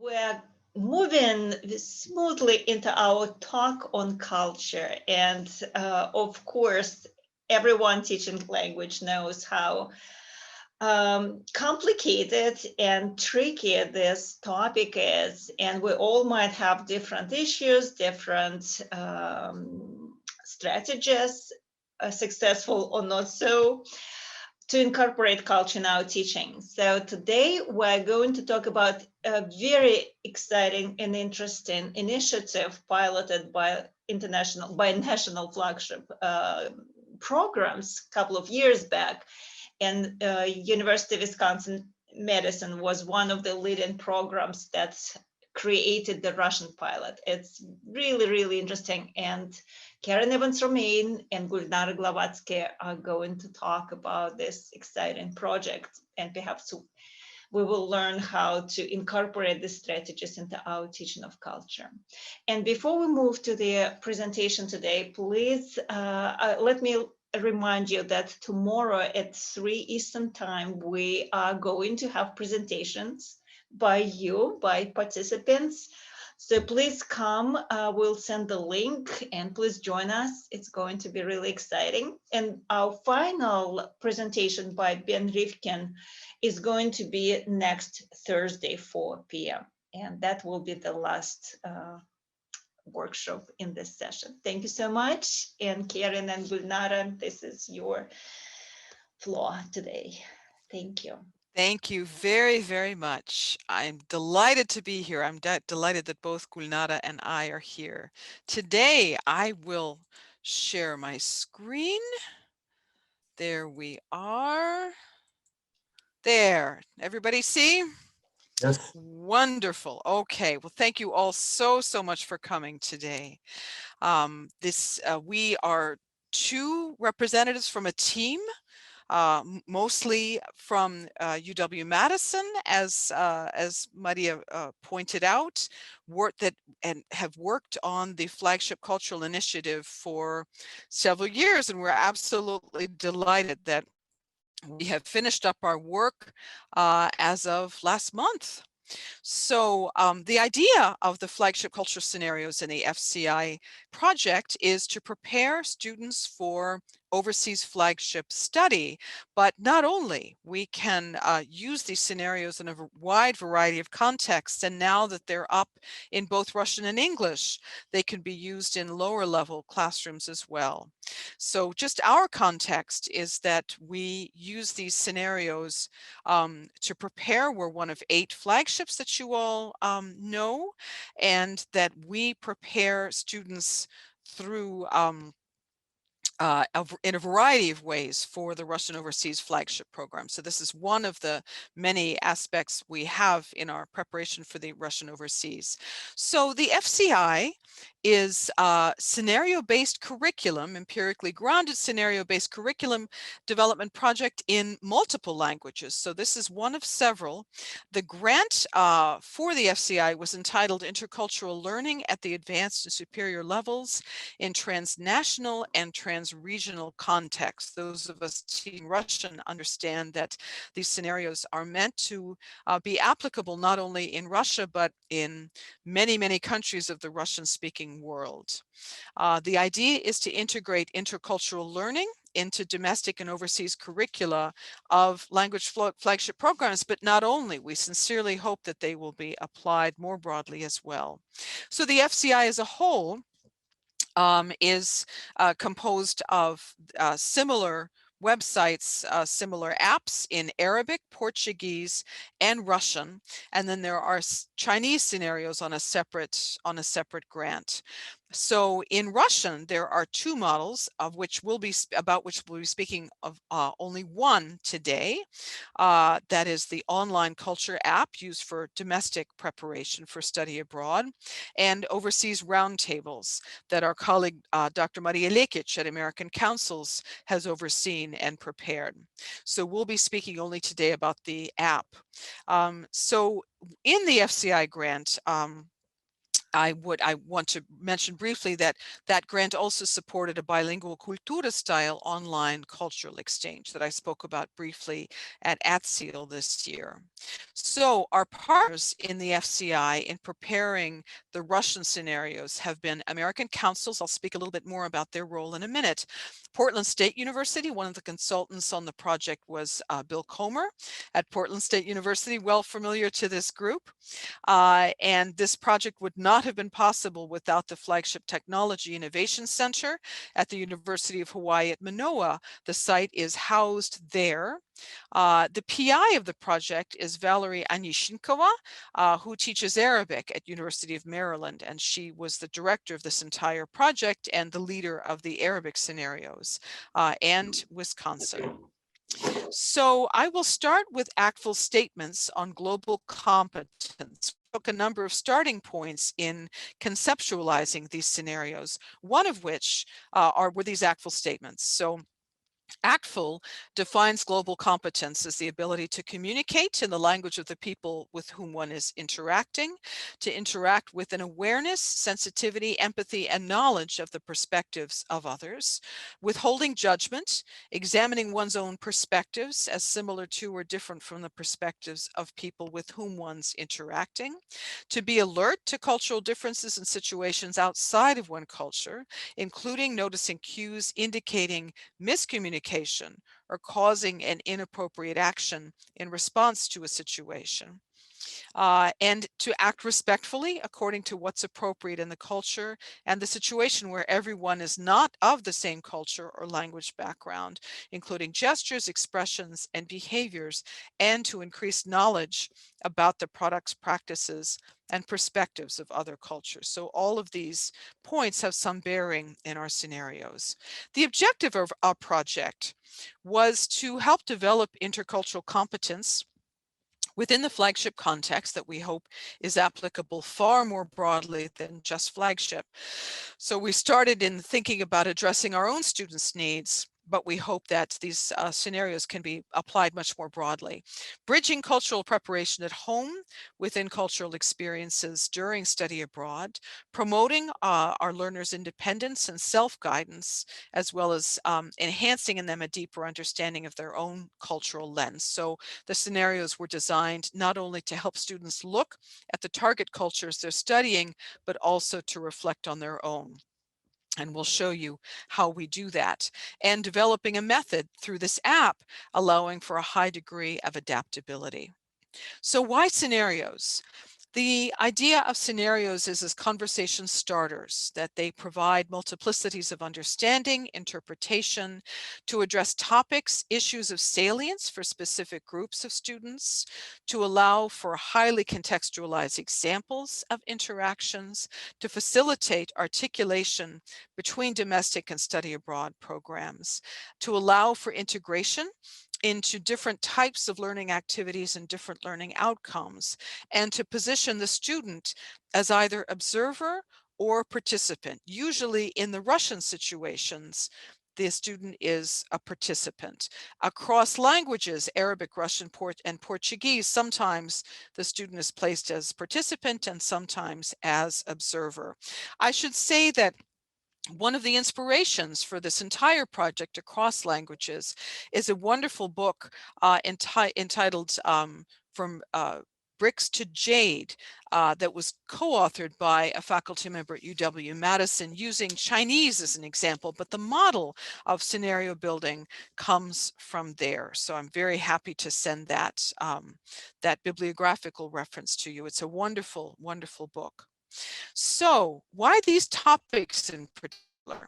We're moving smoothly into our talk on culture. And of course, everyone teaching language knows how complicated and tricky this topic is. And we all might have different issues, different strategies, successful or not so, to incorporate culture in our teaching. So today we're going to talk about a very exciting and interesting initiative piloted by national flagship programs a couple of years back. And University of Wisconsin-Madison was one of the leading programs that created the Russian pilot. It's really, really interesting. And Karen Evans-Romaine and Gulnara Glowacki are going to talk about this exciting project, and perhaps we will learn how to incorporate the strategies into our teaching of culture. And before we move to the presentation today, please let me remind you that tomorrow at 3 Eastern Time, we are going to have presentations by participants. So please come, we'll send the link and please join us. It's going to be really exciting. And our final presentation by Ben Rifkin is going to be next Thursday, 4 p.m. And that will be the last workshop in this session. Thank you so much. And Karen and Gulnara, this is your floor today. Thank you. Thank you very, very much. I'm delighted to be here. I'm delighted that both Gulnara and I are here. Today, I will share my screen. There we are. There. Everybody see? Yes. Wonderful. Okay. Well, thank you all so much for coming today. We are two representatives from a team, mostly from UW-Madison, as Maria pointed out, have worked on the Flagship Cultural Initiative for several years, and we're absolutely delighted that we have finished up our work as of last month. So the idea of the flagship culture scenarios in the FCI project is to prepare students for overseas flagship study, but not only. We can use these scenarios in a wide variety of contexts, and now that they're up in both Russian and English, they can be used in lower level classrooms as well. So just our context is that we use these scenarios to prepare. We're one of 8 flagships that you all know, and that we prepare students through in a variety of ways for the Russian Overseas Flagship Program. So this is one of the many aspects we have in our preparation for the Russian Overseas. So the FCI is a scenario-based curriculum, empirically grounded scenario-based curriculum development project in multiple languages. So this is one of several. The grant for the FCI was entitled Intercultural Learning at the Advanced and Superior Levels in Transnational and Transregional Contexts. Those of us teaching Russian understand that these scenarios are meant to be applicable not only in Russia, but in many countries of the Russian-speaking world. The idea is to integrate intercultural learning into domestic and overseas curricula of language flagship programs, but not only. We sincerely hope that they will be applied more broadly as well. So the FCI as a whole is composed of similar websites, similar apps in Arabic, Portuguese, and Russian, and then there are Chinese scenarios on a separate grant. So in Russian, there are 2 models of which we'll be speaking of only one today. That is the online culture app used for domestic preparation for study abroad, and overseas roundtables that our colleague Dr. Maria Lekic at American Councils has overseen and prepared. So we'll be speaking only today about the app. So in the FCI grant, I want to mention briefly that that grant also supported a bilingual cultura style online cultural exchange that I spoke about briefly at ATSEAL this year. So our partners in the FCI in preparing the Russian scenarios have been American councils. I'll speak a little bit more about their role in a minute. Portland State University, one of the consultants on the project was Bill Comer at Portland State University, well familiar to this group. And this project would not have been possible without the Flagship Technology Innovation Center at the University of Hawaii at Manoa. The site is housed there. The PI of the project is Valerie Anishinkova, who teaches Arabic at University of Maryland, and she was the director of this entire project and the leader of the Arabic scenarios, and Wisconsin. So I will start with ACTFL statements on global competence. We took a number of starting points in conceptualizing these scenarios, one of which were these ACTFL statements. So ACTFL defines global competence as the ability to communicate in the language of the people with whom one is interacting, to interact with an awareness, sensitivity, empathy, and knowledge of the perspectives of others, withholding judgment, examining one's own perspectives as similar to or different from the perspectives of people with whom one's interacting, to be alert to cultural differences in situations outside of one culture, including noticing cues indicating miscommunication or causing an inappropriate action in response to a situation. And to act respectfully according to what's appropriate in the culture and the situation where everyone is not of the same culture or language background, including gestures, expressions, and behaviors, and to increase knowledge about the products, practices, and perspectives of other cultures. So all of these points have some bearing in our scenarios. The objective of our project was to help develop intercultural competence within the Flagship context that we hope is applicable far more broadly than just Flagship. So we started in thinking about addressing our own students' needs, but we hope that these scenarios can be applied much more broadly. Bridging cultural preparation at home within cultural experiences during study abroad, promoting our learners' independence and self-guidance, as well as enhancing in them a deeper understanding of their own cultural lens. So the scenarios were designed not only to help students look at the target cultures they're studying, but also to reflect on their own. And we'll show you how we do that. And developing a method through this app, allowing for a high degree of adaptability. So why scenarios? The idea of scenarios is as conversation starters, that they provide multiplicities of understanding, interpretation, to address topics, issues of salience for specific groups of students, to allow for highly contextualized examples of interactions, to facilitate articulation between domestic and study abroad programs, to allow for integration into different types of learning activities and different learning outcomes, and to position the student as either observer or participant. Usually in the Russian situations, the student is a participant. Across languages, Arabic, Russian, and Portuguese, sometimes the student is placed as participant and sometimes as observer. I should say that one of the inspirations for this entire project across languages is a wonderful book entitled From Bricks to Jade that was co-authored by a faculty member at UW-Madison using Chinese as an example, but the model of scenario building comes from there. So I'm very happy to send that, that bibliographical reference to you. It's a wonderful, wonderful book. So why these topics in particular?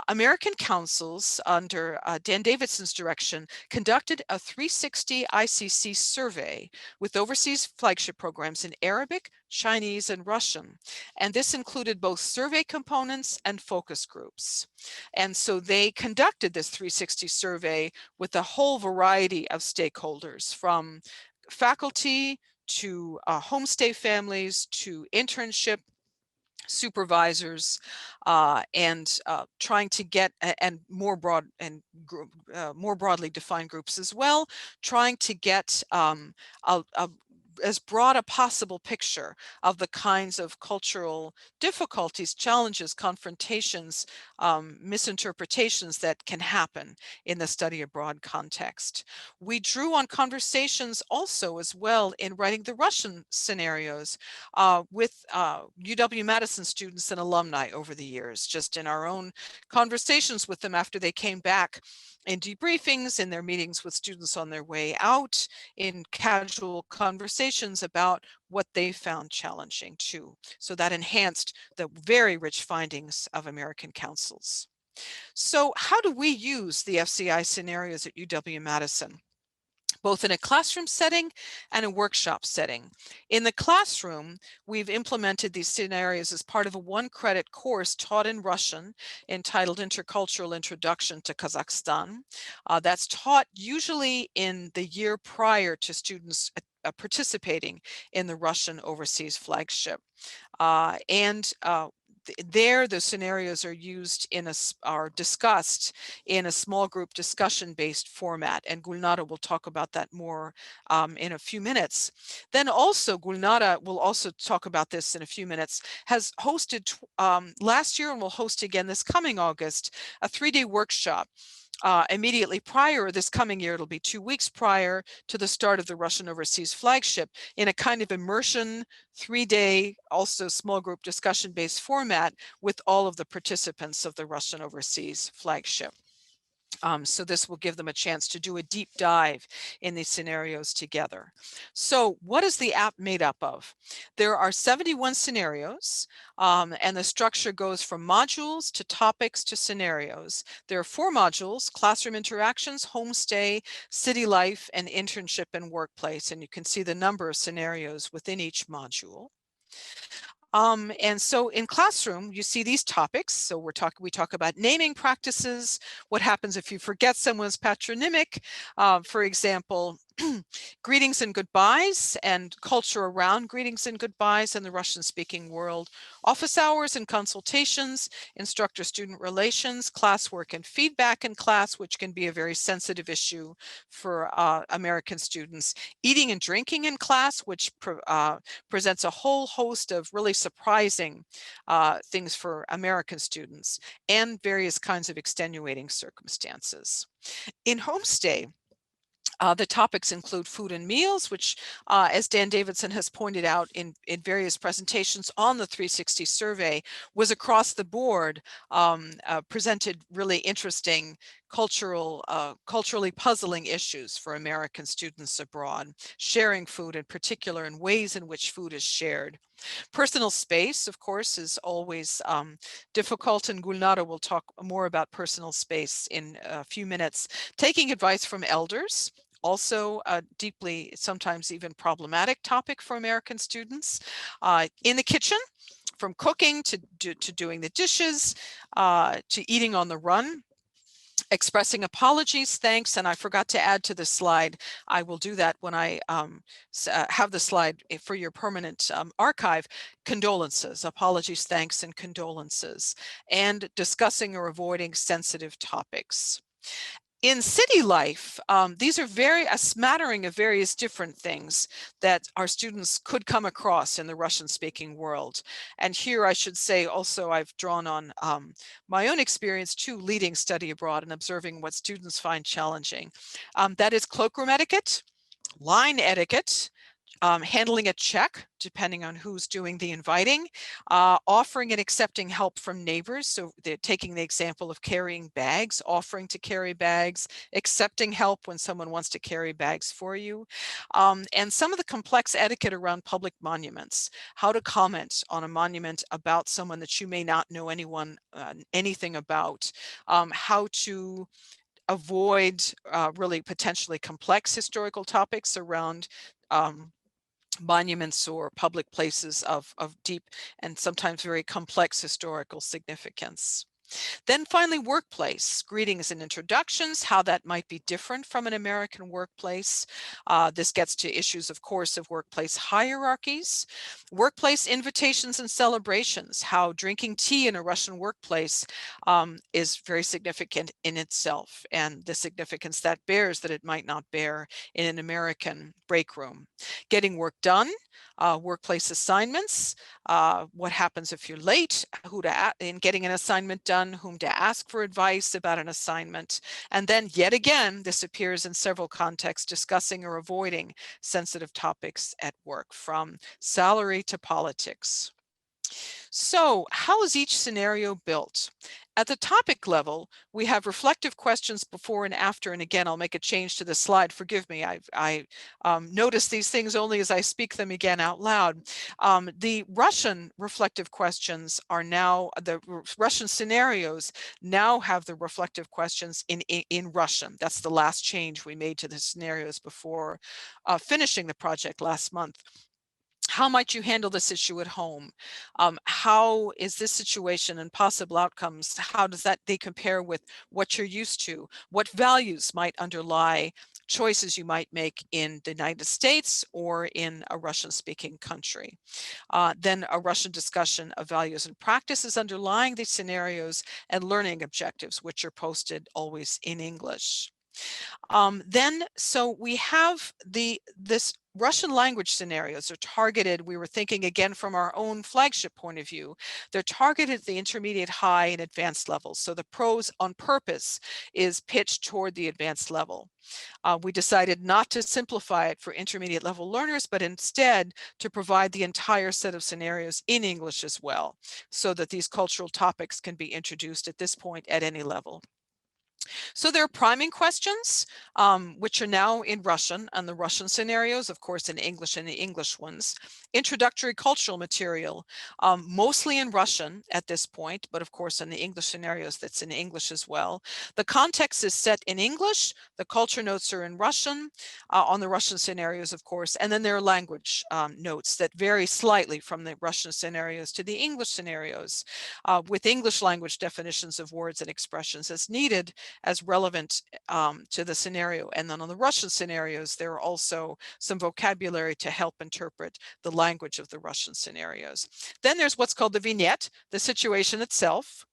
American councils under Dan Davidson's direction conducted a 360 ICC survey with overseas flagship programs in Arabic, Chinese, and Russian. And this included both survey components and focus groups. And so they conducted this 360 survey with a whole variety of stakeholders, from faculty to homestay families to internship supervisors, and trying to get, and more broad and more broadly defined groups as well, trying to get a as broad a possible picture of the kinds of cultural difficulties, challenges, confrontations, misinterpretations that can happen in the study abroad context. We drew on conversations also as well in writing the Russian scenarios with UW-Madison students and alumni over the years, just in our own conversations with them after they came back, in debriefings, in their meetings with students on their way out, in casual conversations about what they found challenging too. So that enhanced the very rich findings of American councils. So how do we use the FCI scenarios at UW-Madison? Both in a classroom setting and a workshop setting. In the classroom, we've implemented these scenarios as part of a one-credit course taught in Russian entitled Intercultural Introduction to Kazakhstan. That's taught usually in the year prior to students participating in the Russian Overseas Flagship. There, the scenarios are used are discussed in a small group discussion-based format, and Gulnara will talk about that more in a few minutes. Then also, Gulnara will also talk about this in a few minutes, has hosted last year and will host again this coming August, a 3-day workshop immediately prior, this coming year, it'll be 2 weeks prior to the start of the Russian Overseas Flagship, in a kind of immersion, 3-day, also small group discussion-based format with all of the participants of the Russian Overseas Flagship. So this will give them a chance to do a deep dive in these scenarios together. So what is the app made up of? There are 71 scenarios, and the structure goes from modules to topics to scenarios. There are 4 modules: classroom interactions, homestay, city life, and internship and workplace. And you can see the number of scenarios within each module. And so in classroom, you see these topics. So we talk about naming practices, what happens if you forget someone's patronymic, for example, greetings and goodbyes and culture around greetings and goodbyes in the Russian-speaking world, office hours and consultations, instructor-student relations, classwork and feedback in class, which can be a very sensitive issue for American students, eating and drinking in class, which presents a whole host of really surprising things for American students, and various kinds of extenuating circumstances. In Homestay, the topics include food and meals, which, as Dan Davidson has pointed out in various presentations on the 360 survey, was across the board, presented really interesting culturally puzzling issues for American students abroad, sharing food in particular and ways in which food is shared. Personal space, of course, is always difficult, and Gulnara will talk more about personal space in a few minutes. Taking advice from elders, also a deeply, sometimes even problematic topic for American students. In the kitchen, from cooking to doing the dishes, to eating on the run. Expressing apologies, thanks, and I forgot to add to the slide. I will do that when I have the slide for your permanent archive. Condolences, apologies, thanks, and condolences, and discussing or avoiding sensitive topics. In city life, these are a smattering of various different things that our students could come across in the Russian-speaking world. And here I should say also I've drawn on my own experience too, leading study abroad and observing what students find challenging. That is cloakroom etiquette, line etiquette, handling a check, depending on who's doing the inviting, offering and accepting help from neighbors. So they're taking the example of carrying bags, offering to carry bags, accepting help when someone wants to carry bags for you. And some of the complex etiquette around public monuments, how to comment on a monument about someone that you may not know anything about, how to avoid really potentially complex historical topics around monuments or public places of deep and sometimes very complex historical significance. Then finally, workplace, greetings and introductions, how that might be different from an American workplace. This gets to issues, of course, of workplace hierarchies, workplace invitations and celebrations, how drinking tea in a Russian workplace is very significant in itself, and the significance that bears that it might not bear in an American break room. Getting work done, workplace assignments, what happens if you're late, who to in getting an assignment done, whom to ask for advice about an assignment. And then yet again, this appears in several contexts, discussing or avoiding sensitive topics at work, from salary to politics. So how is each scenario built? At the topic level, we have reflective questions before and after, and again, I'll make a change to this slide. Forgive me, I notice these things only as I speak them again out loud. The Russian reflective questions are now, the Russian scenarios now have the reflective questions in Russian. That's the last change we made to the scenarios before finishing the project last month. How might you handle this issue at home? How is this situation and possible outcomes, how does they compare with what you're used to? What values might underlie choices you might make in the United States or in a Russian-speaking country? Then a Russian discussion of values and practices underlying these scenarios, and learning objectives, which are posted always in English. So we have this Russian language scenarios are targeted, we were thinking again from our own flagship point of view, they're targeted at the intermediate, high, and advanced levels. So the prose on purpose is pitched toward the advanced level. We decided not to simplify it for intermediate level learners, but instead to provide the entire set of scenarios in English as well, so that these cultural topics can be introduced at this point at any level. So there are priming questions, which are now in Russian, and the Russian scenarios, of course, in English and the English ones. Introductory cultural material, mostly in Russian at this point, but of course in the English scenarios that's in English as well. The context is set in English, the culture notes are in Russian, on the Russian scenarios, of course, and then there are language notes that vary slightly from the Russian scenarios to the English scenarios, with English language definitions of words and expressions as needed, as relevant to the scenario. And then on the Russian scenarios, there are also some vocabulary to help interpret the language of the Russian scenarios. Then there's what's called the vignette, the situation itself.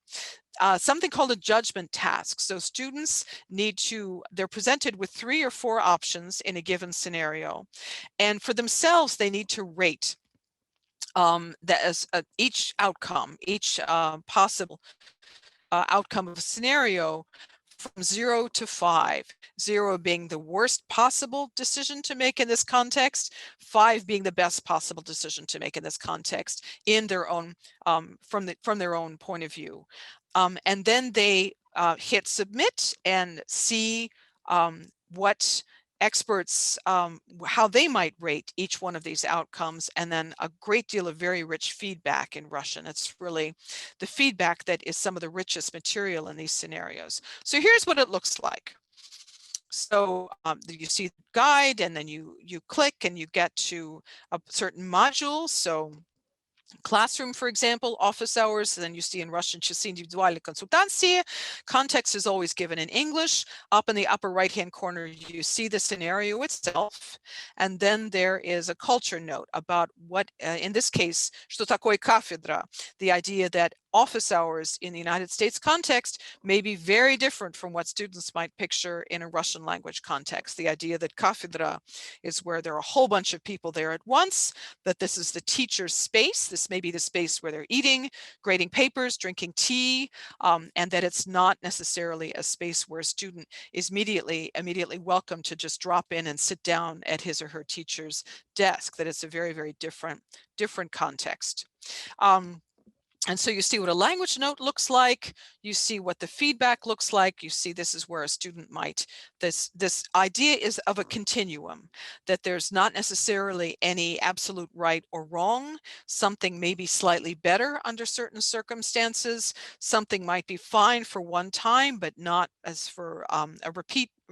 Something called a judgment task. So students they're presented with 3 or 4 options in a given scenario. And for themselves, they need to rate each outcome, each possible outcome of a scenario from 0 to 5, 0 being the worst possible decision to make in this context, 5 being the best possible decision to make in this context in their own, from their own point of view. And then they hit submit and see what experts, how they might rate each one of these outcomes, and then a great deal of very rich feedback in Russian. It's really the feedback that is some of the richest material in these scenarios. So here's what it looks like. So you see the guide, and then you click and you get to a certain module. So classroom, for example, office hours, and then you see in Russian часы индивидуальной консультации. Context is always given in English. Up in the upper right-hand corner, you see the scenario itself. And then there is a culture note about what, in this case, что такое кафедра, the idea that office hours in the United States context may be very different from what students might picture in a Russian language context. The idea that cafedra is where there are a whole bunch of people there at once, that this is the teacher's space. This may be the space where they're eating, grading papers, drinking tea, and that it's not necessarily a space where a student is immediately welcome to just drop in and sit down at his or her teacher's desk, that it's a very, very different context. And so you see what a language note looks like, you see what the feedback looks like, you see this is where a student might, this idea is of a continuum, that there's not necessarily any absolute right or wrong. Something may be slightly better under certain circumstances, something might be fine for one time, but not as for a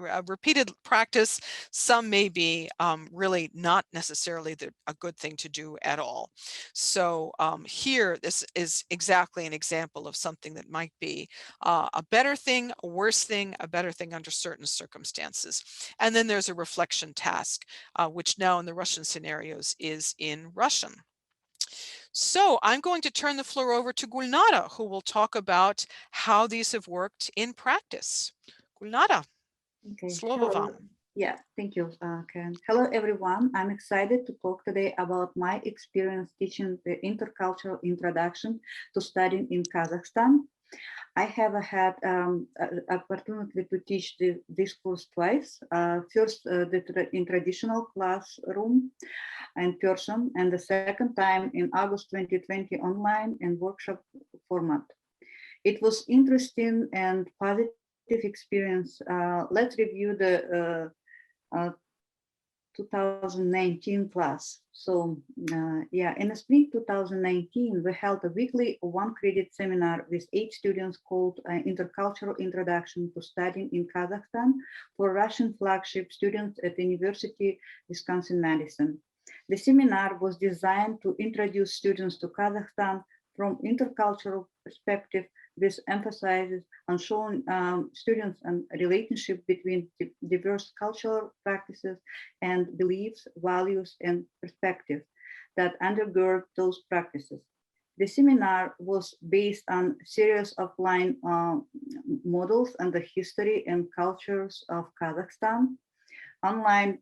repeated practice, some may be really not necessarily a good thing to do at all. So here, this is exactly an example of something that might be a better thing, a worse thing, a better thing under certain circumstances. And then there's a reflection task, which now in the Russian scenarios is in Russian. So I'm going to turn the floor over to Gulnara, who will talk about how these have worked in practice. Gulnara, Okay. slovo Hello. vam. Yeah, thank you, Karen. Hello, everyone. I'm excited to talk today about my experience teaching the intercultural introduction to studying in Kazakhstan. I have had opportunity to teach this course twice. First, in traditional classroom in person, and the second time in August 2020 online and workshop format. It was interesting and positive experience. Let's review the 2019 class. So yeah, in the spring 2019, we held a weekly 1-credit seminar with 8 students called Intercultural Introduction to Studying in Kazakhstan for Russian flagship students at the University Wisconsin-Madison. The seminar was designed to introduce students to Kazakhstan from intercultural perspective, with emphasis on showing students a relationship between diverse cultural practices and beliefs, values, and perspectives that undergird those practices. The seminar was based on a series of line models on the history and cultures of Kazakhstan, online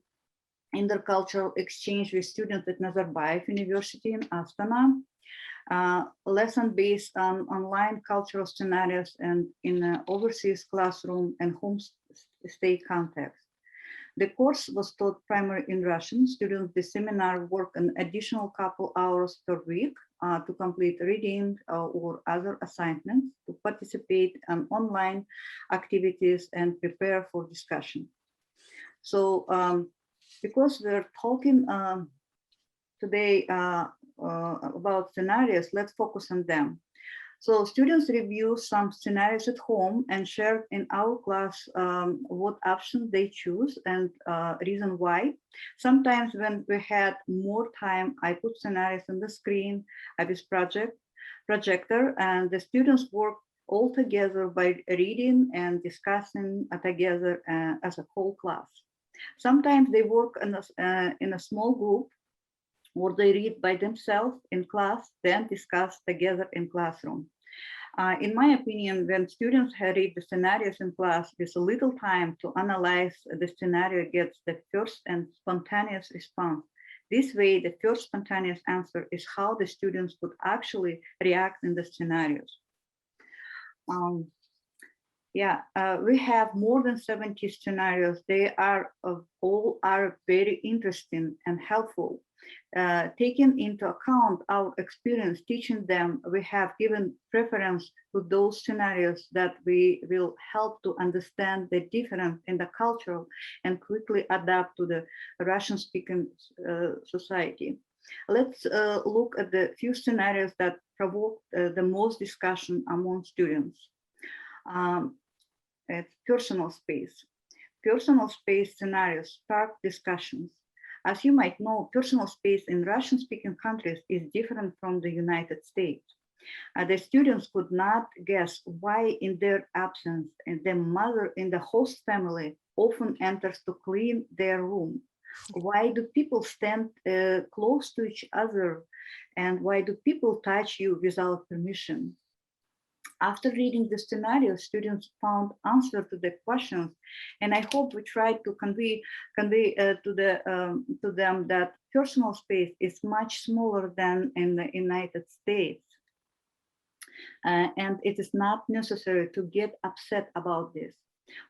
intercultural exchange with students at Nazarbayev University in Astana, lesson based on online cultural scenarios and in an overseas classroom and homestay context. The course was taught primarily in Russian. Students the seminar work an additional couple hours per week to complete reading or other assignments, to participate in online activities and prepare for discussion. So because we're talking today about scenarios, let's focus on them. So students review some scenarios at home and share in our class what options they choose and reason why. Sometimes when we had more time, I put scenarios on the screen at this projector, and the students work all together by reading and discussing together as a whole class. Sometimes they work in a small group, or they read by themselves in class, then discuss together in classroom. In my opinion, when students read the scenarios in class with a little time to analyze the scenario, gets the first and spontaneous response. This way, the first spontaneous answer is how the students would actually react in the scenarios. We have more than 70 scenarios. They are all are very interesting and helpful. Taking into account our experience teaching them, we have given preference to those scenarios that we will help to understand the difference in the culture and quickly adapt to the Russian-speaking society. Let's look at the few scenarios that provoked the most discussion among students. Personal space. Personal space scenarios spark discussions. As you might know, personal space in Russian-speaking countries is different from the United States. The students could not guess why in their absence, the mother in the host family often enters to clean their room. Why do people stand close to each other? And why do people touch you without permission? After reading the scenario, students found answer to the questions, and I hope we try to convey to them that personal space is much smaller than in the United States, and it is not necessary to get upset about this.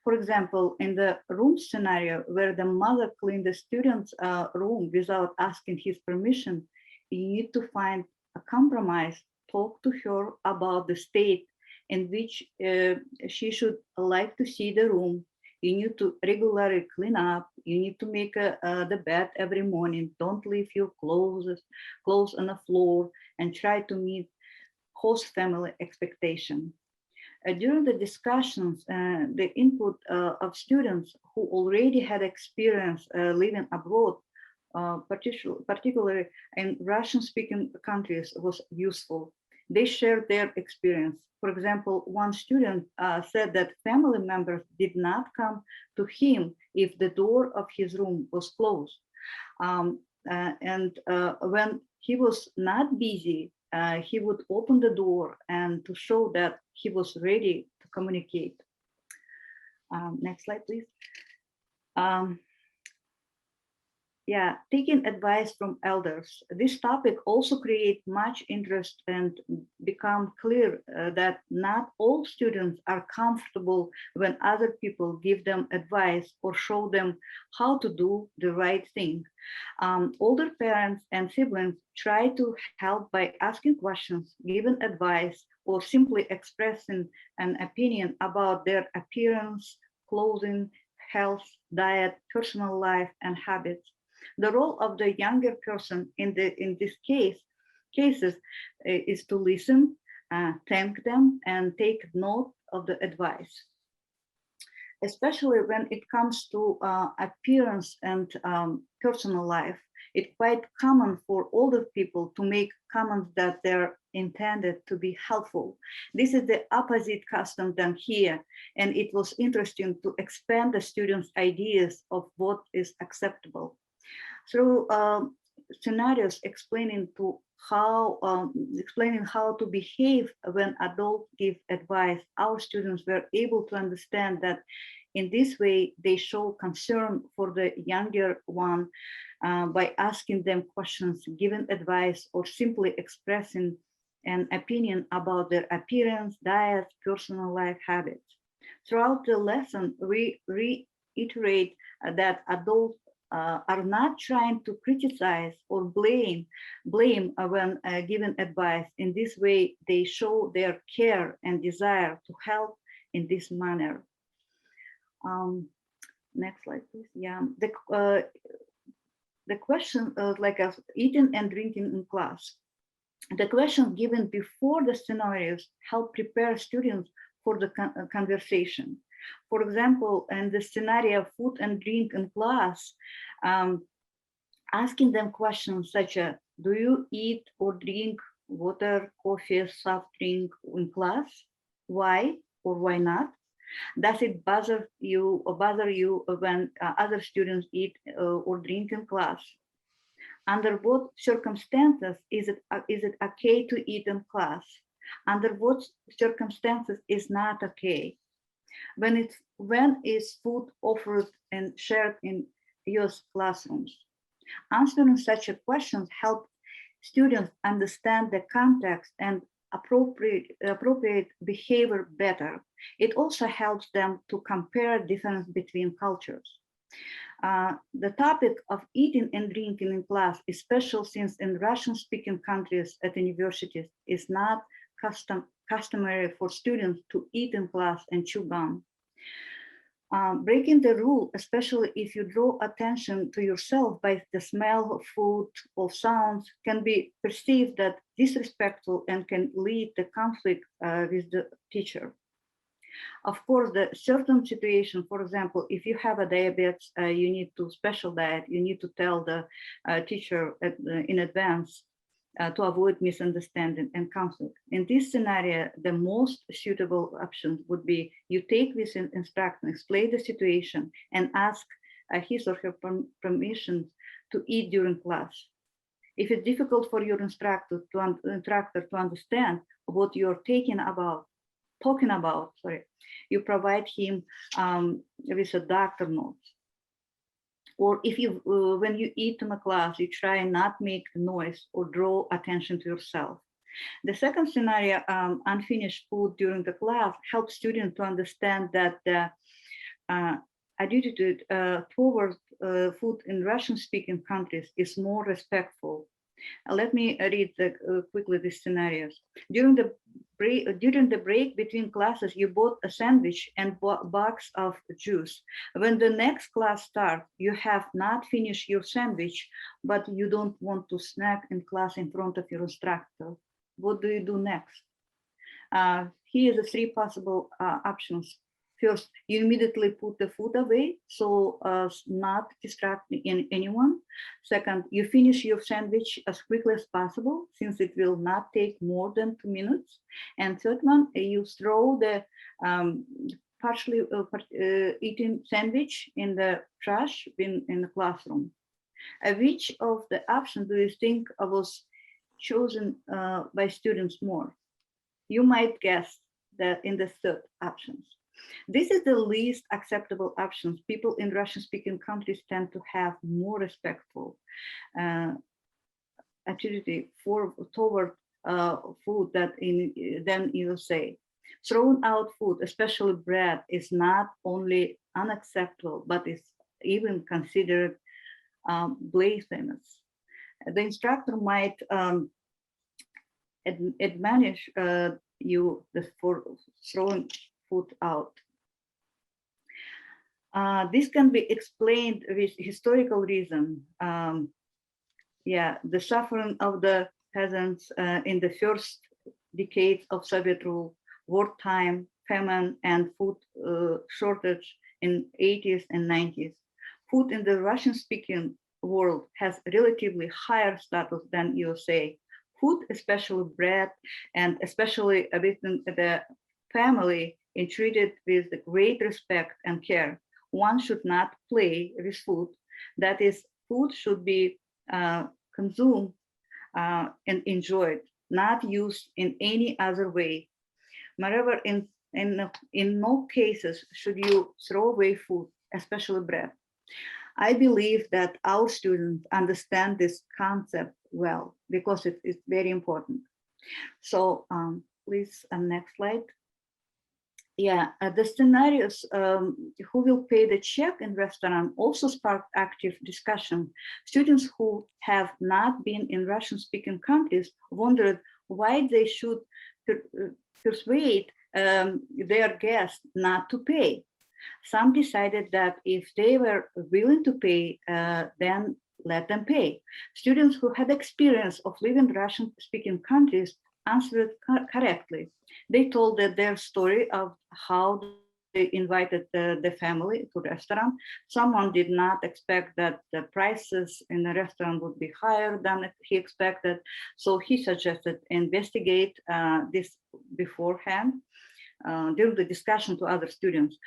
For example, in the room scenario where the mother cleaned the student's room without asking his permission, you need to find a compromise, talk to her about the state in which she should like to see the room. You need to regularly clean up. You need to make the bed every morning. Don't leave your clothes on the floor, and try to meet host family expectation. During the discussions, the input of students who already had experience living abroad, particularly in Russian-speaking countries, was useful. They shared their experience. For example, one student said that family members did not come to him if the door of his room was closed. When he was not busy, he would open the door and to show that he was ready to communicate. Next slide, please. Yeah, taking advice from elders. This topic also creates much interest and become clear that not all students are comfortable when other people give them advice or show them how to do the right thing. Older parents and siblings try to help by asking questions, giving advice, or simply expressing an opinion about their appearance, clothing, health, diet, personal life, and habits. The role of the younger person in this cases is to listen, thank them, and take note of the advice. Especially when it comes to appearance and personal life, it's quite common for older people to make comments that they're intended to be helpful. This is the opposite custom than here, and it was interesting to expand the students' ideas of what is acceptable. Through scenarios explaining how to behave when adults give advice, our students were able to understand that in this way they show concern for the younger one by asking them questions, giving advice, or simply expressing an opinion about their appearance, diet, personal life habits. Throughout the lesson, we reiterate that adults are not trying to criticize or blame when giving advice. In this way, they show their care and desire to help in this manner. Next slide, please. Yeah, the question like eating and drinking in class. The questions given before the scenarios help prepare students for the conversation. For example, in the scenario of food and drink in class, asking them questions such as, do you eat or drink water, coffee, soft drink in class? Why or why not? Does it bother you when other students eat or drink in class? Under what circumstances is it okay to eat in class? Under what circumstances is not okay? When is food offered and shared in US classrooms? Answering such questions help students understand the context and appropriate behavior better. It also helps them to compare difference between cultures. The topic of eating and drinking in class is special since in Russian-speaking countries at universities is not customary for students to eat in class and chew gum. Breaking the rule, especially if you draw attention to yourself by the smell of food or sounds, can be perceived as disrespectful and can lead to conflict with the teacher. Of course, the certain situation, for example, if you have a diabetes, you need to special diet, you need to tell the teacher in advance to avoid misunderstanding and conflict. In this scenario, the most suitable option would be you take this instructor, explain the situation, and ask his or her permission to eat during class. If it's difficult for your instructor to understand what you're talking about, you provide him with a doctor note. Or if you, when you eat in a class, you try not make noise or draw attention to yourself. The second scenario, unfinished food during the class, helps students to understand that the attitude towards food in Russian-speaking countries is more respectful. Let me read quickly these scenarios. During the break between classes, you bought a sandwich and box of juice. When the next class starts, you have not finished your sandwich, but you don't want to snack in class in front of your instructor. What do you do next? here are the three possible options. First, you immediately put the food away, so as not distracting anyone. Second, you finish your sandwich as quickly as possible, since it will not take more than 2 minutes. And third one, you throw the partially eaten sandwich in the trash bin in the classroom. Which of the options do you think was chosen by students more? You might guess that in the third options. This is the least acceptable options. People in Russian-speaking countries tend to have more respectful attitude toward food than USA. Throwing out food, especially bread, is not only unacceptable, but is even considered blasphemous. The instructor might admonish you for throwing food out. This can be explained with historical reason. The suffering of the peasants in the first decades of Soviet rule, wartime, famine, and food shortage in 80s and 90s. Food in the Russian-speaking world has relatively higher status than USA. Food, especially bread, and especially within the family, is treated with great respect and care. One should not play with food. That is, food should be consumed and enjoyed, not used in any other way. Moreover, in no cases should you throw away food, especially bread. I believe that our students understand this concept well because it is very important. So please, next slide. The scenarios who will pay the check in restaurant also sparked active discussion. Students who have not been in Russian-speaking countries wondered why they should persuade their guests not to pay. Some decided that if they were willing to pay, then let them pay. Students who had experience of living in Russian-speaking countries answered correctly. They told that their story of how they invited the family to the restaurant. Someone did not expect that the prices in the restaurant would be higher than he expected. So he suggested investigate this beforehand. During the discussion to other students.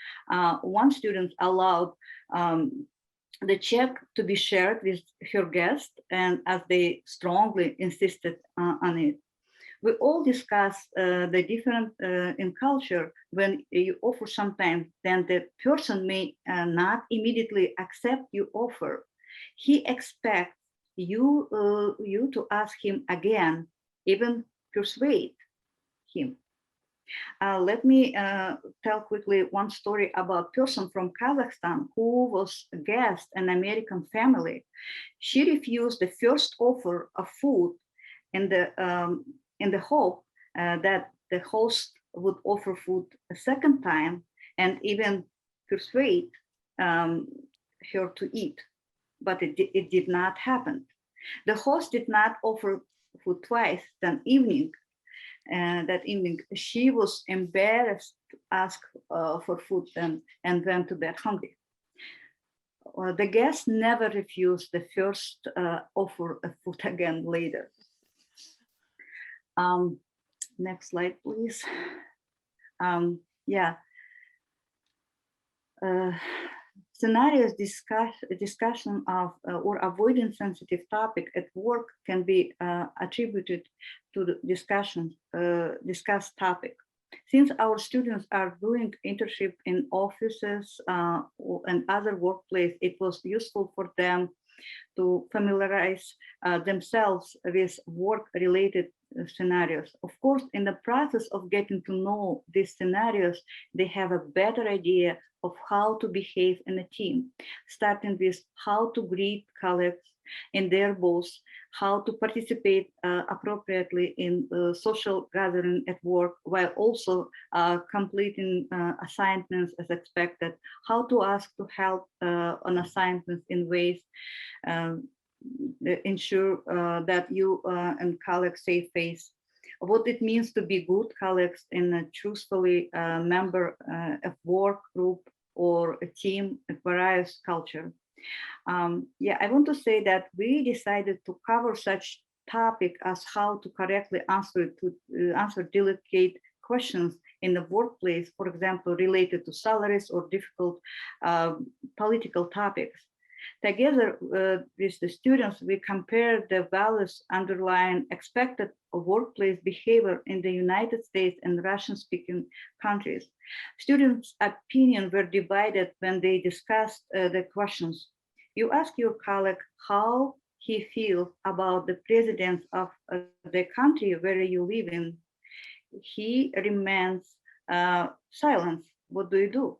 One student allowed the check to be shared with her guest, and as they strongly insisted on it. We all discuss the difference in culture. When you offer sometimes, then the person may not immediately accept your offer. He expects you to ask him again, even persuade him. Let me tell quickly one story about a person from Kazakhstan who was a guest in an American family. She refused the first offer of food in the hope that the host would offer food a second time and even persuade her to eat, but it did not happen. The host did not offer food twice that evening. That evening, she was embarrassed to ask for food and went to bed hungry. The guest never refused the first offer of food again later. Next slide, please. Scenarios discussion of or avoiding sensitive topic at work can be attributed to the discussed topic. Since our students are doing internship in offices and other workplace, it was useful for them to familiarize themselves with work-related scenarios. Of course, in the process of getting to know these scenarios, they have a better idea of how to behave in a team, starting with how to greet colleagues in their boss, how to participate appropriately in social gathering at work, while also completing assignments as expected, how to ask to help on assignments in ways ensure that you and colleagues save face, what it means to be good colleagues and truthfully member of work group or a team of various culture. Yeah, I want to say that we decided to cover such topic as how to correctly answer delicate questions in the workplace, for example, related to salaries or difficult political topics. Together with the students, we compare the values underlying expected workplace behavior in the United States and Russian-speaking countries. Students' opinions were divided when they discussed the questions. You ask your colleague how he feels about the president of the country where you live in. He remains silent. What do you do?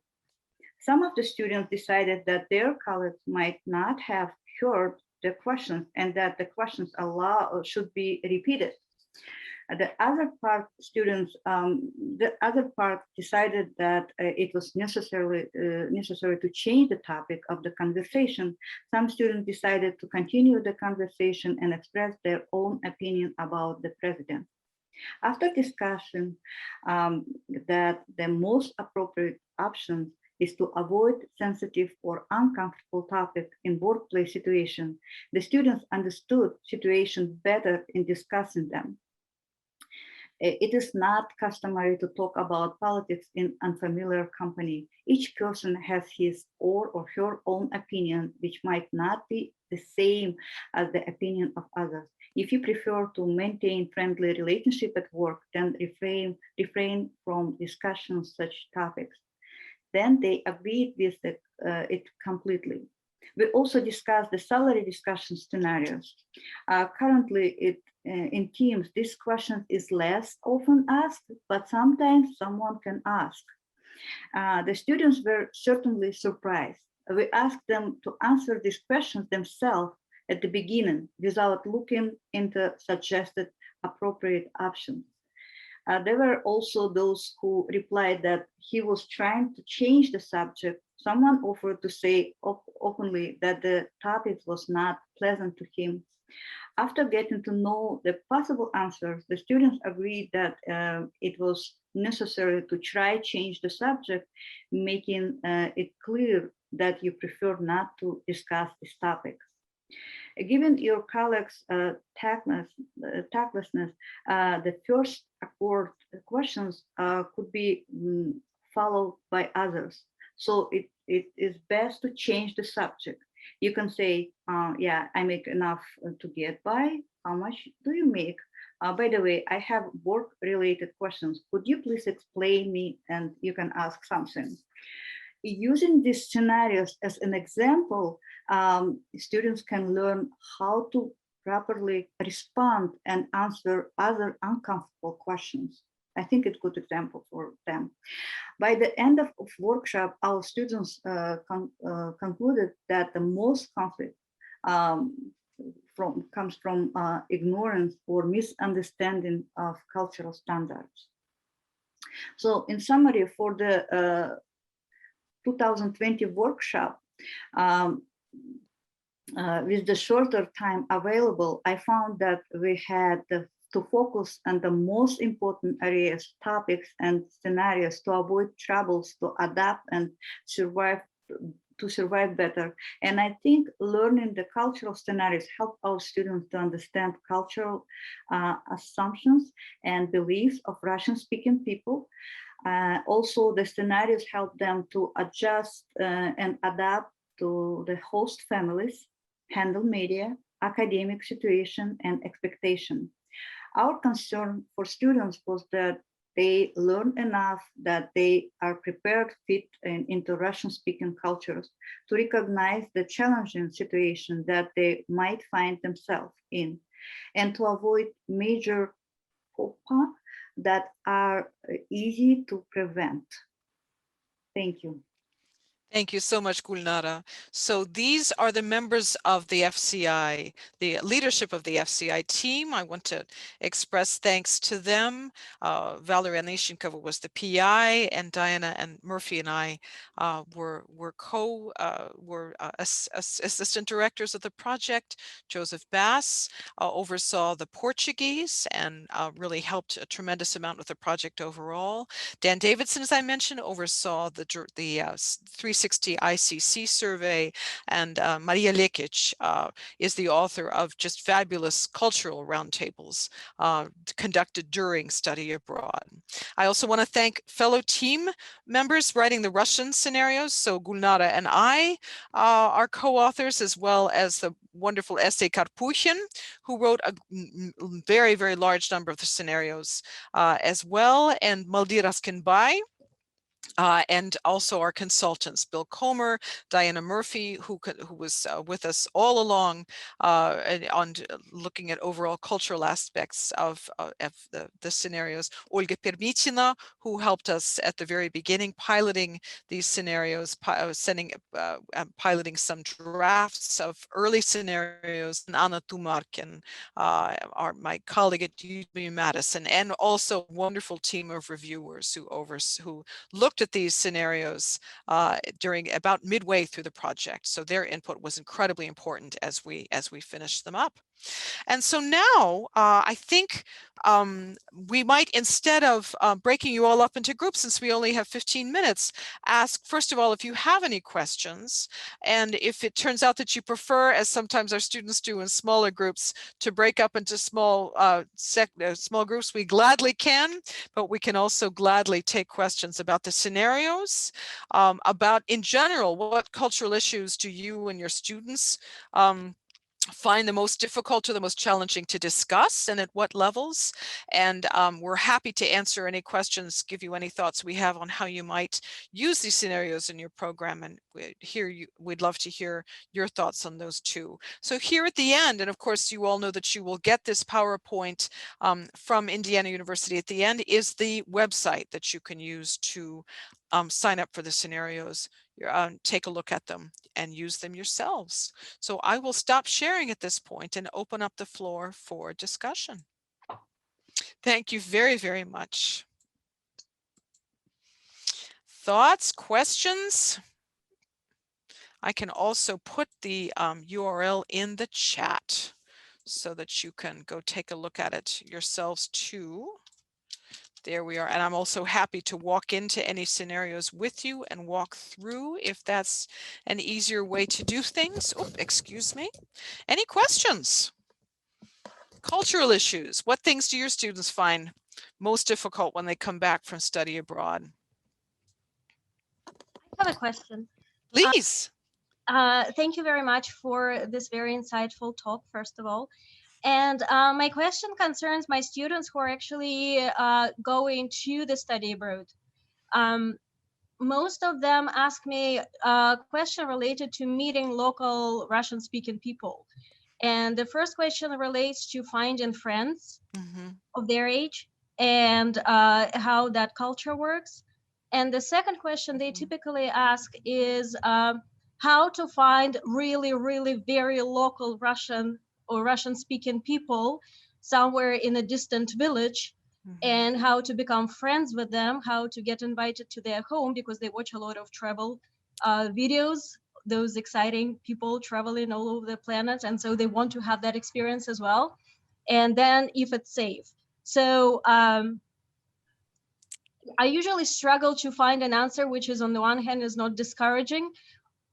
Some of the students decided that their colleagues might not have heard the questions and that the questions should be repeated. The other part decided that it was necessary to change the topic of the conversation. Some students decided to continue the conversation and express their own opinion about the president. After discussion, that the most appropriate option is to avoid sensitive or uncomfortable topics in workplace situation. The students understood situation better in discussing them. It is not customary to talk about politics in unfamiliar company. Each person has his or her own opinion, which might not be the same as the opinion of others. If you prefer to maintain friendly relationship at work, then refrain from discussion such topics. Then they agreed with it completely. We also discussed the salary discussion scenarios. Currently, in teams, this question is less often asked, but sometimes someone can ask. The students were certainly surprised. We asked them to answer these questions themselves at the beginning without looking into suggested appropriate options. There were also those who replied that he was trying to change the subject. Someone offered to say openly that the topic was not pleasant to him. After getting to know the possible answers, the students agreed that it was necessary to try change the subject, making it clear that you prefer not to discuss these topics. Given your colleagues' tactlessness, the first accord questions could be followed by others. So it is best to change the subject. You can say, yeah, I make enough to get by. How much do you make? By the way, I have work-related questions. Could you please explain me? And you can ask something. Using these scenarios as an example, students can learn how to properly respond and answer other uncomfortable questions. I think it's a good example for them. By the end of workshop, our students concluded that the most conflict comes from ignorance or misunderstanding of cultural standards. So in summary, for the 2020 workshop, with the shorter time available, I found that we had to focus on the most important areas, topics, and scenarios to avoid troubles, to adapt and survive better. And I think learning the cultural scenarios help our students to understand cultural assumptions and beliefs of Russian-speaking people. Also, the scenarios help them to adjust and adapt to the host families, handle media, academic situation, and expectation. Our concern for students was that they learn enough that they are prepared to fit into Russian-speaking cultures to recognize the challenging situation that they might find themselves in, and to avoid major faux pas that are easy to prevent. Thank you. Thank you so much, Gulnara. So these are the members of the FCI, the leadership of the FCI team. I want to express thanks to them. Valeria Nishinkova was the PI, and Diana and Murphy and I were assistant directors of the project. Joseph Bass oversaw the Portuguese and really helped a tremendous amount with the project overall. Dan Davidson, as I mentioned, oversaw the 360 ICC survey, and Maria Lekic is the author of just fabulous cultural roundtables conducted during study abroad. I also want to thank fellow team members writing the Russian scenarios. So Gulnara and I are co-authors, as well as the wonderful Estee Karpushin, who wrote a very, very large number of the scenarios as well, and Maldira Skinbai, and also our consultants, Bill Comer, Diana Murphy, who was with us all along on looking at overall cultural aspects of the scenarios. Olga Permitina, who helped us at the very beginning piloting these scenarios, piloting some drafts of early scenarios, and Anna Tumarkin, my colleague at UW-Madison, and also a wonderful team of reviewers who looked at these scenarios during about midway through the project. So their input was incredibly important as we finished them up. And so now I think we might, instead of breaking you all up into groups, since we only have 15 minutes, ask, first of all, if you have any questions. And if it turns out that you prefer, as sometimes our students do in smaller groups, to break up into small groups, we gladly can, but we can also gladly take questions about the scenarios, about, in general, what cultural issues do you and your students find the most difficult or the most challenging to discuss, and at what levels. And we're happy to answer any questions, give you any thoughts we have on how you might use these scenarios in your program, and we'd love to hear your thoughts on those too. So here at the end, and of course you all know that you will get this PowerPoint from Indiana University at the end, is the website that you can use to sign up for the scenarios, take a look at them and use them yourselves. So I will stop sharing at this point and open up the floor for discussion. Thank you very, very much. Thoughts, questions? I can also put the URL in the chat so that you can go take a look at it yourselves too. There we are. And I'm also happy to walk into any scenarios with you and walk through if that's an easier way to do things. Oh, excuse me. Any questions? Cultural issues. What things do your students find most difficult when they come back from study abroad? I have a question. Please. Thank you very much for this very insightful talk, first of all. And my question concerns my students who are actually going to the study abroad. Most of them ask me a question related to meeting local Russian-speaking people. And the first question relates to finding friends of their age and how that culture works. And the second question they typically ask is how to find really, really very local Russian or Russian-speaking people somewhere in a distant village, and how to become friends with them, how to get invited to their home, because they watch a lot of travel videos, those exciting people traveling all over the planet, and so they want to have that experience as well. And then if it's safe. So I usually struggle to find an answer which is, on the one hand, is not discouraging,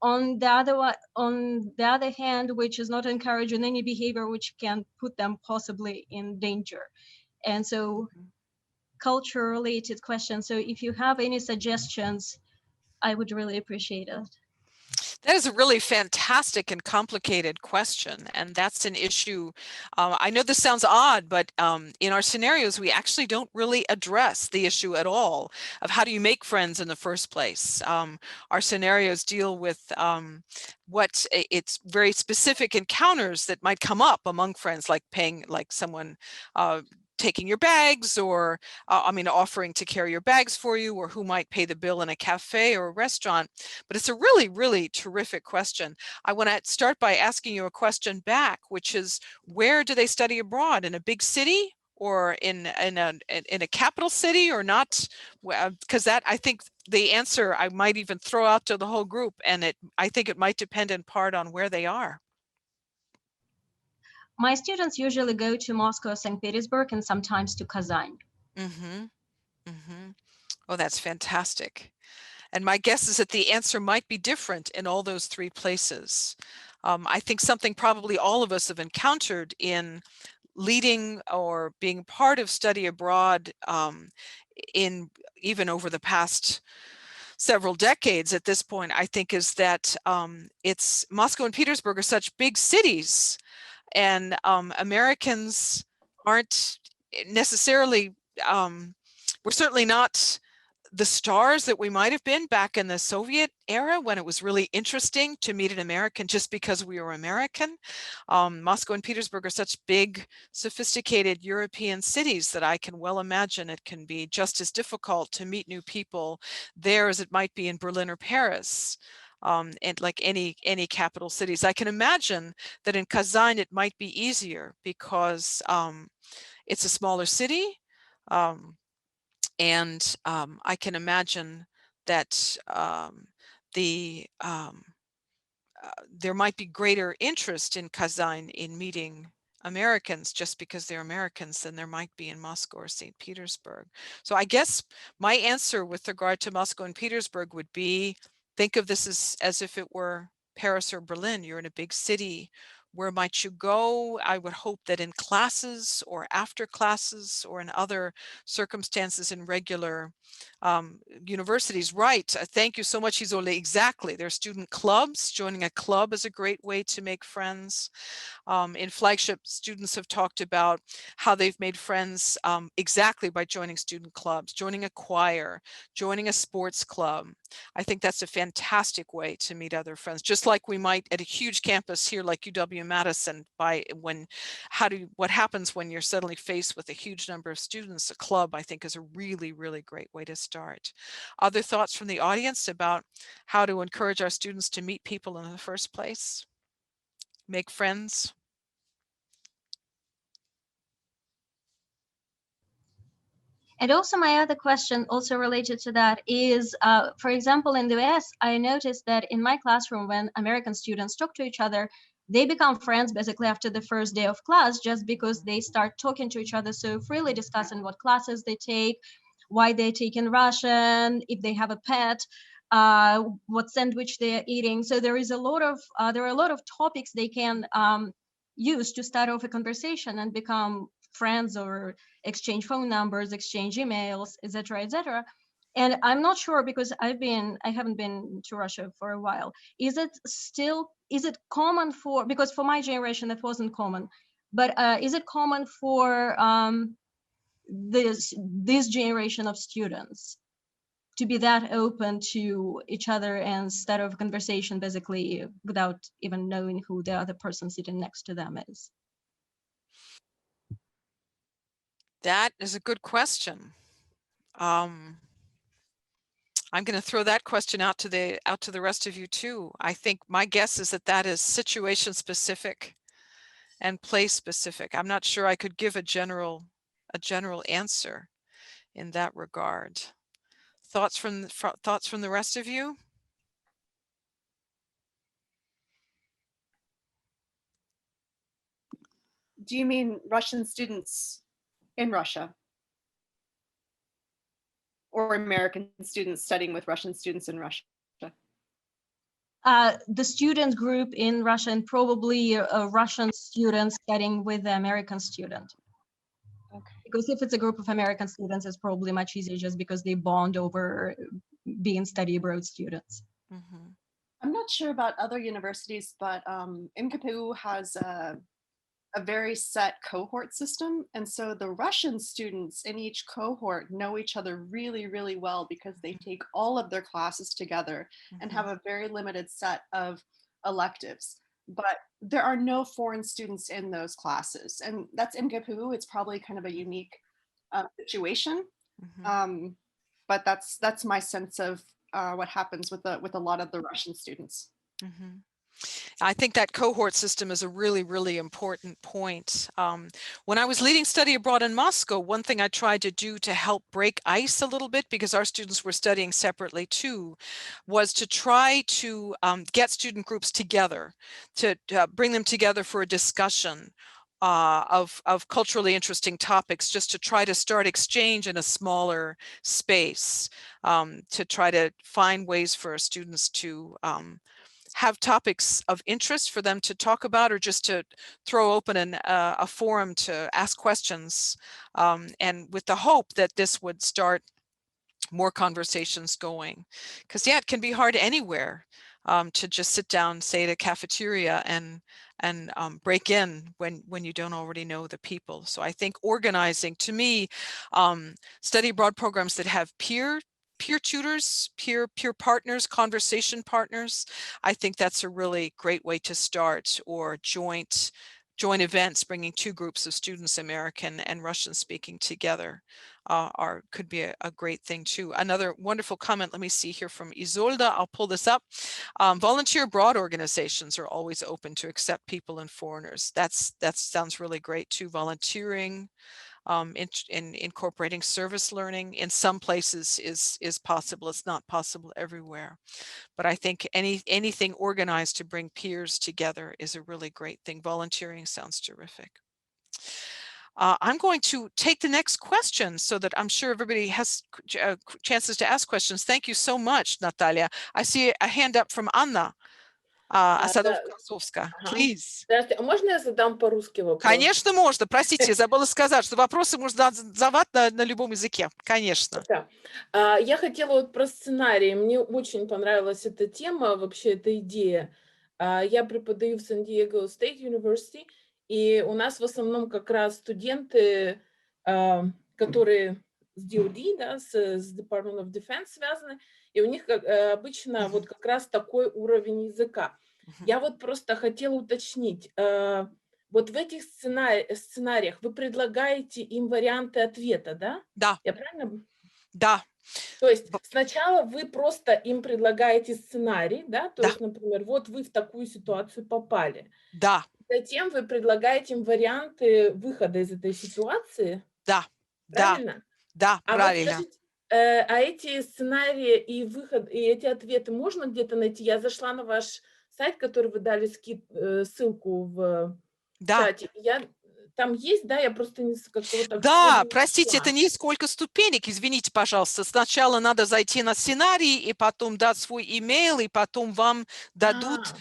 on the other hand, which is not encouraging any behavior which can put them possibly in danger. And so culture related questions. So if you have any suggestions, I would really appreciate it. That is a really fantastic and complicated question, and that's an issue. I know this sounds odd, but in our scenarios, we actually don't really address the issue at all of how do you make friends in the first place. Our scenarios deal with it's very specific encounters that might come up among friends, like someone taking your bags, or offering to carry your bags for you, or who might pay the bill in a cafe or a restaurant. But it's a really, really terrific question. I want to start by asking you a question back, which is, where do they study abroad? In a big city, or in a capital city, or not? Because that, I think the answer I might even throw out to the whole group, and I think it might depend in part on where they are. My students usually go to Moscow, St. Petersburg, and sometimes to Kazan. Mm-hmm. Mm-hmm. Oh, that's fantastic. And my guess is that the answer might be different in all those three places. I think something probably all of us have encountered in leading or being part of study abroad in even over the past several decades at this point, I think, is that it's Moscow and Petersburg are such big cities, and Americans aren't necessarily, we're certainly not the stars that we might have been back in the Soviet era, when it was really interesting to meet an American just because we were American. Moscow and Petersburg are such big, sophisticated European cities that I can well imagine it can be just as difficult to meet new people there as it might be in Berlin or Paris. And like any capital cities, I can imagine that in Kazan it might be easier because it's a smaller city. And I can imagine that there might be greater interest in Kazan in meeting Americans just because they're Americans than there might be in Moscow or St. Petersburg. So I guess my answer with regard to Moscow and Petersburg would be, think of this as if it were Paris or Berlin. You're in a big city. Where might you go? I would hope that in classes or after classes or in other circumstances in regular universities. Right. Thank you so much, Isole. Exactly. There are student clubs. Joining a club is a great way to make friends. In Flagship, students have talked about how they've made friends exactly by joining student clubs, joining a choir, joining a sports club. I think that's a fantastic way to meet other friends, just like we might at a huge campus here like UW-Madison. What happens when you're suddenly faced with a huge number of students? A club, I think, is a really, really great way to start. Other thoughts from the audience about how to encourage our students to meet people in the first place? Make friends? And also my other question also related to that is, for example, in the US, I noticed that in my classroom, when American students talk to each other, they become friends basically after the first day of class, just because they start talking to each other so freely, discussing what classes they take, why they're taking Russian, if they have a pet, what sandwich they're eating. So there are a lot of topics they can use to start off a conversation and become friends, or exchange phone numbers, exchange emails, etc., etc. And I'm not sure, because I haven't been to Russia for a while. Is it common because for my generation that wasn't common, but is it common for this generation of students to be that open to each other and start off a conversation basically without even knowing who the other person sitting next to them is? That is a good question. I'm going to throw that question out to the rest of you too. I think my guess is that is situation specific and place specific. I'm not sure I could give a general answer in that regard. Thoughts from the rest of you? Do you mean Russian students in Russia? Or American students studying with Russian students in Russia? The student group in Russia, and probably a Russian student studying with the American student. Okay. Because if it's a group of American students, it's probably much easier just because they bond over being study abroad students. Mm-hmm. I'm not sure about other universities, but MKPU has a very set cohort system. And so the Russian students in each cohort know each other really, really well, because they take all of their classes together and have a very limited set of electives. but there are no foreign students in those classes. And that's MKPU. It's probably kind of a unique situation. But that's my sense of what happens with a lot of the Russian students. I think that cohort system is a really, really important point. When I was leading study abroad in Moscow, one thing I tried to do to help break ice a little bit, because our students were studying separately too, was to try to get student groups together, to bring them together for a discussion of culturally interesting topics, just to try to start exchange in a smaller space, to try to find ways for students to have topics of interest for them to talk about, or just to throw open a forum to ask questions, and with the hope that this would start more conversations going. Because yeah, it can be hard anywhere to just sit down, say, at a cafeteria and break in when you don't already know the people. So I think organizing, to me, study abroad programs that have peer tutors, peer partners, conversation partners, I think that's a really great way to start. Or joint events, bringing two groups of students, American and Russian speaking, together could be a great thing too. Another wonderful comment, let me see here, from Isolda, I'll pull this up. Volunteer abroad organizations are always open to accept people and foreigners. That sounds really great too. Volunteering, in incorporating service learning in some places is possible. It's not possible everywhere, but I think anything organized to bring peers together is a really great thing. Volunteering sounds terrific. I'm going to take the next question so that I'm sure everybody has chances to ask questions. Thank you so much, Natalia. I see a hand up from Anna. Асадовская, please. Здравствуйте, а можно я задам по-русски вопрос? Конечно, можно. Простите, забыла сказать, что вопросы можно задавать на любом языке. Конечно. Да. Я хотела вот про сценарий. Мне очень понравилась эта тема, вообще эта идея. Я преподаю в Сан-Диего State University, и у нас в основном как раз студенты, которые с DoD, да, с Department of Defense связаны, и у них обычно вот как раз такой уровень языка. Я вот просто хотела уточнить, вот в этих сценариях вы предлагаете им варианты ответа, да? Да. Я правильно? Да. То есть сначала вы просто им предлагаете сценарий, да? То есть, например, вот вы в такую ситуацию попали. Да. Затем вы предлагаете им варианты выхода из этой ситуации. Да. Правильно? Да, правильно. Вот скажите, а эти сценарии и эти ответы можно где-то найти? Я зашла на ваш сайт, который вы дали ссылку в чате. Там есть, да? Я просто не как-то вот так. Да, простите, это несколько ступенек, извините, пожалуйста. Сначала надо зайти на сценарий, и потом дать свой имейл, и потом вам дадут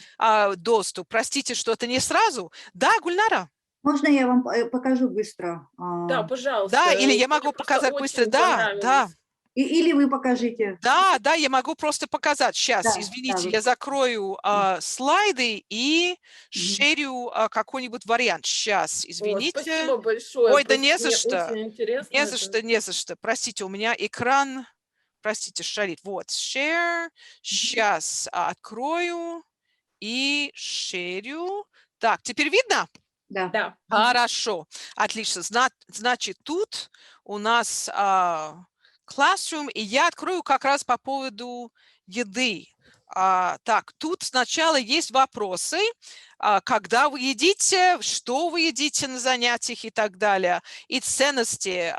доступ. Простите, что это не сразу. Да, Гульнара? Можно я вам покажу быстро? Да, пожалуйста. Да, или я могу показать быстро. Да. Или вы покажите. Да, я могу просто показать. Сейчас, извините, я закрою слайды и шерю какой-нибудь вариант. Сейчас, извините. Спасибо большое. Ой, да не за что. Не за что. Простите, у меня экран, простите, шарит. Вот, share. Сейчас открою и шерю. Так, теперь видно? Да. Хорошо, отлично. Значит, тут у нас Classroom, и я открою как раз по поводу еды. Так, тут сначала есть вопросы, когда вы едите, что вы едите на занятиях и так далее, и ценности.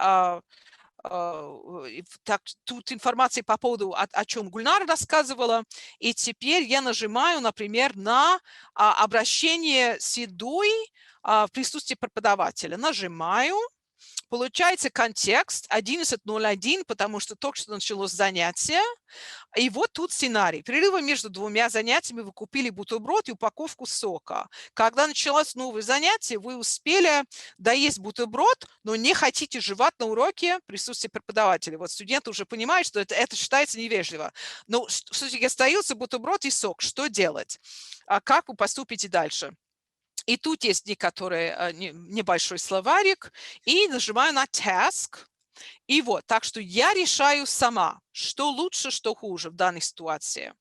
Так, тут информация по поводу, о чем Гульнара рассказывала. И теперь я нажимаю, например, на обращение с едой в присутствии преподавателя. Нажимаю. Получается контекст 11:01, потому что только что началось занятие. И вот тут сценарий. Перерывы между двумя занятиями вы купили бутерброд и упаковку сока. Когда началось новое занятие, вы успели доесть бутерброд, но не хотите жевать на уроке в присутствии преподавателя. Вот студенты уже понимают, что это считается невежливо. Но все-таки остается бутерброд и сок. Что делать? Как вы поступите дальше? И тут есть небольшой словарик, и нажимаю на task. И вот, так что я решаю сама. Что лучше, что хуже в данной ситуации?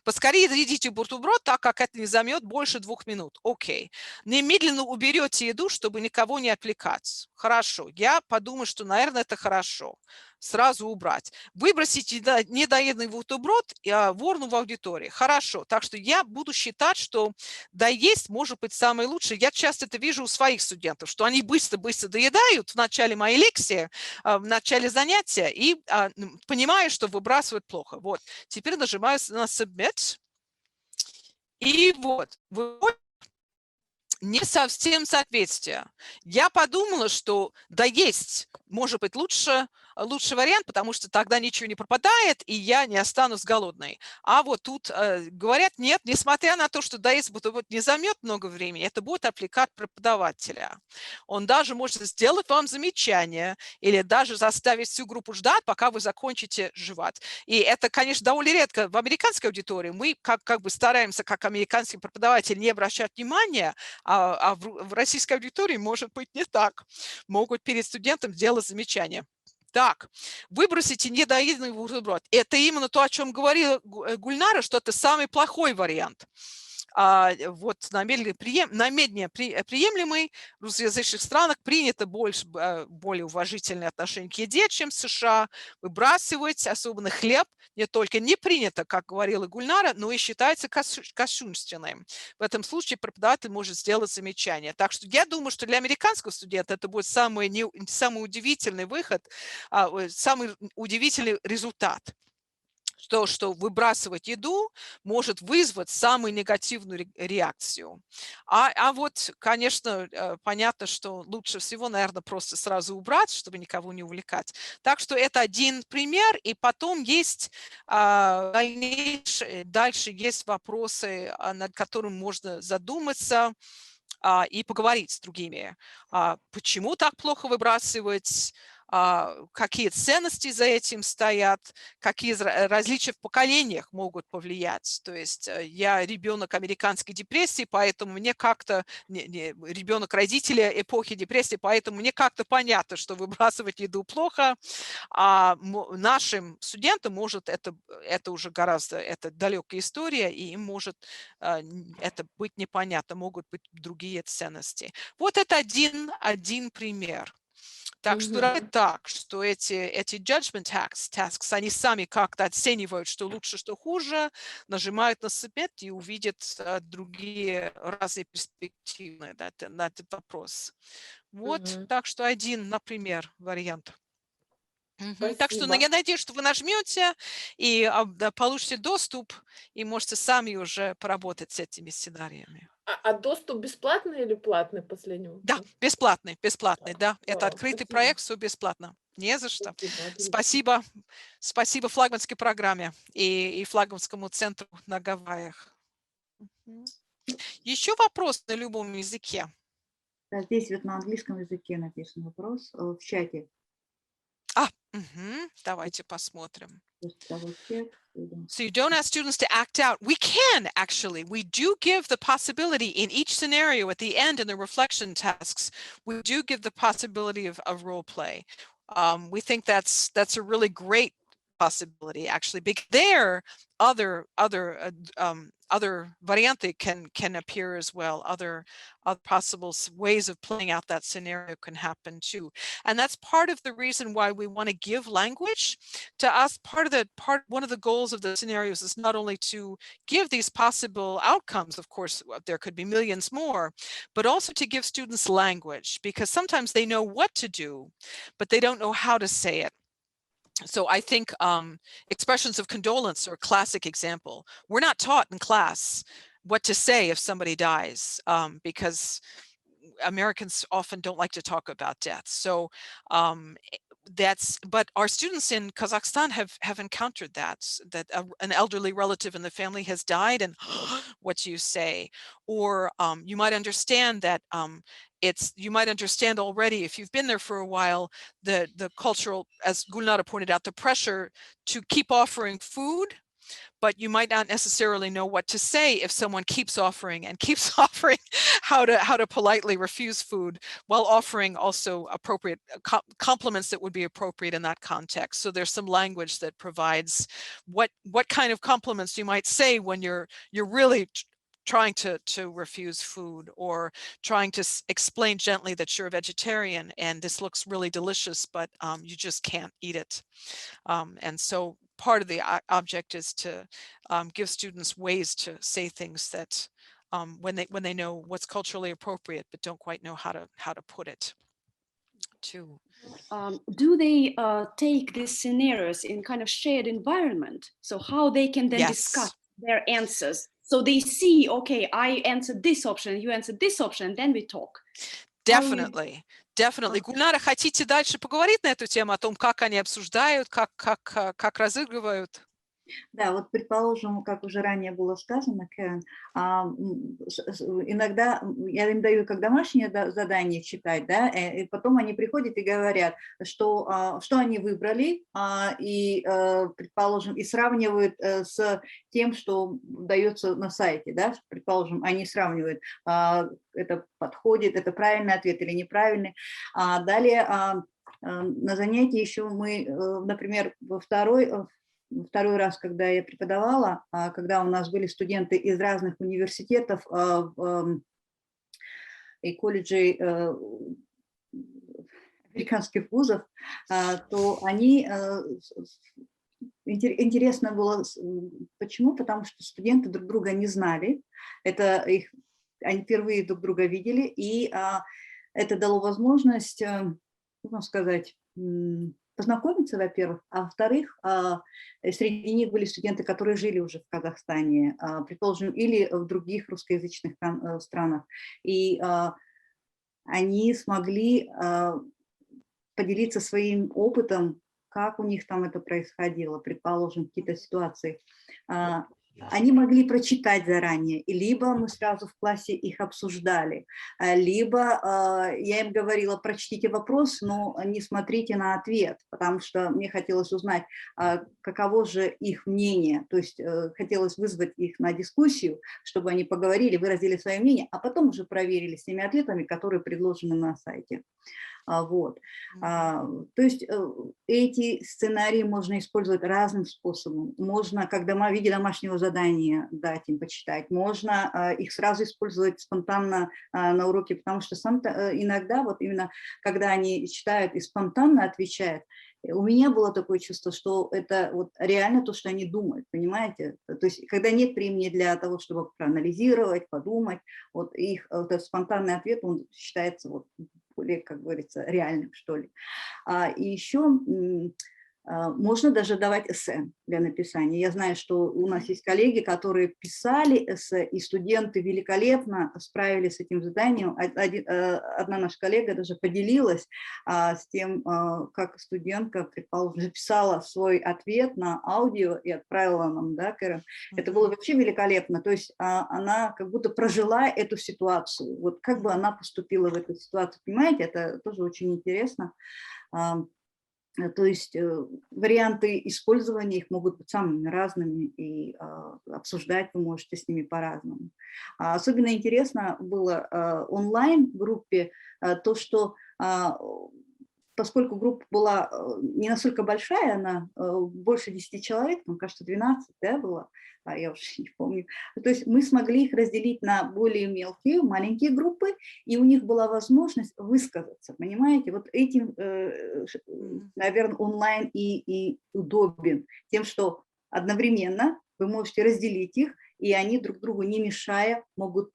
Поскорее едите бутерброд, так как это не займет больше 2 минут. Окей. Немедленно уберете еду, чтобы никого не отвлекать. Хорошо. Я подумаю, что, наверное, это хорошо. Сразу убрать. Выбросить недоеденный бутерброд в урну в аудитории. Хорошо. Так что я буду считать, что доесть может быть самое лучшее. Я часто это вижу у своих студентов, что они быстро-быстро доедают в начале моей лекции, в начале занятия, и понимаю, что выбрасывать плохо. Вот. Теперь нажимаю на Submit. И вот. Не совсем соответствие. Я подумала, что доесть может быть лучший вариант, потому что тогда ничего не пропадает, и я не останусь голодной. А вот тут говорят, нет, несмотря на то, что доесть не займет много времени, это будет отвлекать преподавателя. Он даже может сделать вам замечание или даже заставить всю группу ждать, пока вы закончите жевать. И это, конечно, довольно редко в американской аудитории. Мы как бы стараемся, как американский преподаватель, не обращать внимания, а в российской аудитории может быть не так. Могут перед студентом сделать замечание. Так, выбросите недоеденный бутерброд. Это именно то, о чем говорила Гульнара, что это самый плохой вариант. Вот намедленнее приемлемый в русскоязычных странах принято более уважительное отношение к еде, чем в США. Выбрасывать, особенно хлеб, не только не принято, как говорила Гульнара, но и считается кощунственным. В этом случае преподаватель может сделать замечание. Так что я думаю, что для американского студента это будет самый удивительный выход, самый удивительный результат. Что выбрасывать еду может вызвать самую негативную реакцию. А вот, конечно, понятно, что лучше всего, наверное, просто сразу убрать, чтобы никого не увлекать. Так что это один пример, и потом есть дальше есть вопросы, над которыми можно задуматься и поговорить с другими. Почему так плохо выбрасывать? Какие ценности за этим стоят, какие различия в поколениях могут повлиять. То есть я ребенок американской депрессии, поэтому мне как-то, ребенок родителя эпохи депрессии, поэтому мне как-то понятно, что выбрасывать еду плохо, а нашим студентам может это уже гораздо, это далекая история, и им может это быть непонятно, могут быть другие ценности. Вот это один пример. Так что так, что эти judgment tasks, они сами как-то оценивают, что лучше, что хуже, нажимают на Submit и увидят другие разные перспективы на этот вопрос. Вот, так что один, например, вариант. Так что я надеюсь, что вы нажмете и получите доступ, и можете сами уже поработать с этими сценариями. А доступ бесплатный или платный последнего? Да, бесплатный, да. Это открытый проект, все бесплатно. Не за что. Спасибо флагманской программе и флагманскому центру на Гавайях. Еще вопрос на любом языке. Да, здесь вот на английском языке написан вопрос в чате. Давайте посмотрим. So you don't ask students to act out. We can, actually. We do give the possibility in each scenario at the end in the reflection tasks. We do give the possibility of role play. We think that's a really great possibility, actually, because there other varianti can appear as well. Other possible ways of playing out that scenario can happen too. And that's part of the reason why we want to give language. To us, one of the goals of the scenarios is not only to give these possible outcomes, of course, there could be millions more, but also to give students language, because sometimes they know what to do, but they don't know how to say it. So I think expressions of condolence are a classic example. We're not taught in class what to say if somebody dies, because Americans often don't like to talk about death. So but our students in Kazakhstan have encountered that an elderly relative in the family has died, and what do you say? Or you might understand that you might understand already, if you've been there for a while, the cultural, as Gulnara pointed out, the pressure to keep offering food but you might not necessarily know what to say if someone keeps offering and keeps offering how to politely refuse food while offering also appropriate compliments that would be appropriate in that context. So there's some language that provides what kind of compliments you might say when you're really trying to refuse food, or trying to explain gently that you're a vegetarian and this looks really delicious, but you just can't eat it. And so part of the object is to give students ways to say things that when they know what's culturally appropriate, but don't quite know how to put it. Do they take these scenarios in kind of shared environment? So how they can then discuss their answers? So they see, okay, I answered this option, you answered this option, and then we talk. Definitely. Гульнара, хотите дальше поговорить на эту тему, о том, как они обсуждают, как разыгрывают? Да, вот предположим, как уже ранее было сказано, Кэрен, иногда я им даю как домашнее задание читать, да, и потом они приходят и говорят, что они выбрали, и, предположим, и сравнивают с тем, что дается на сайте, да, предположим, они сравнивают, это подходит, это правильный ответ или неправильный. Далее на занятии еще мы, например, второй раз, когда я преподавала, когда у нас были студенты из разных университетов и колледжей американских вузов, то они... Интересно было, почему? Потому что студенты друг друга не знали, они впервые друг друга видели, и это дало возможность, как вам сказать, познакомиться, во-первых, а во-вторых, среди них были студенты, которые жили уже в Казахстане, предположим, или в других русскоязычных странах, и они смогли поделиться своим опытом, как у них там это происходило, предположим, какие-то ситуации. Они могли прочитать заранее, либо мы сразу в классе их обсуждали, либо я им говорила, прочтите вопрос, но не смотрите на ответ, потому что мне хотелось узнать, каково же их мнение, то есть хотелось вызвать их на дискуссию, чтобы они поговорили, выразили свое мнение, а потом уже проверили с теми ответами, которые предложены на сайте. Вот. То есть эти сценарии можно использовать разным способом. Можно, как в виде домашнего задания, дать им почитать. Можно их сразу использовать спонтанно на уроке, потому что иногда, вот именно когда они читают и спонтанно отвечают, у меня было такое чувство, что это вот реально то, что они думают, понимаете? То есть когда нет времени для того, чтобы проанализировать, подумать, вот их вот этот спонтанный ответ, он считается вот более, как говорится, реальным, что ли. И еще можно даже давать эссе для написания. Я знаю, что у нас есть коллеги, которые писали эссе, и студенты великолепно справились с этим заданием. Одна наша коллега даже поделилась с тем, как студентка, предположим, записала свой ответ на аудио и отправила нам, да, Кэрен. Это было вообще великолепно. То есть она как будто прожила эту ситуацию. Вот как бы она поступила в эту ситуацию, понимаете? Это тоже очень интересно. То есть варианты использования их могут быть самыми разными, и обсуждать вы можете с ними по-разному. Особенно интересно было онлайн-группе то, что поскольку группа была не настолько большая, она больше 10 человек, там, кажется, 12, да, было, я уже не помню. То есть мы смогли их разделить на более мелкие, маленькие группы, и у них была возможность высказаться, понимаете? Вот этим, наверное, онлайн и удобен, тем, что одновременно вы можете разделить их, и они друг другу не мешая могут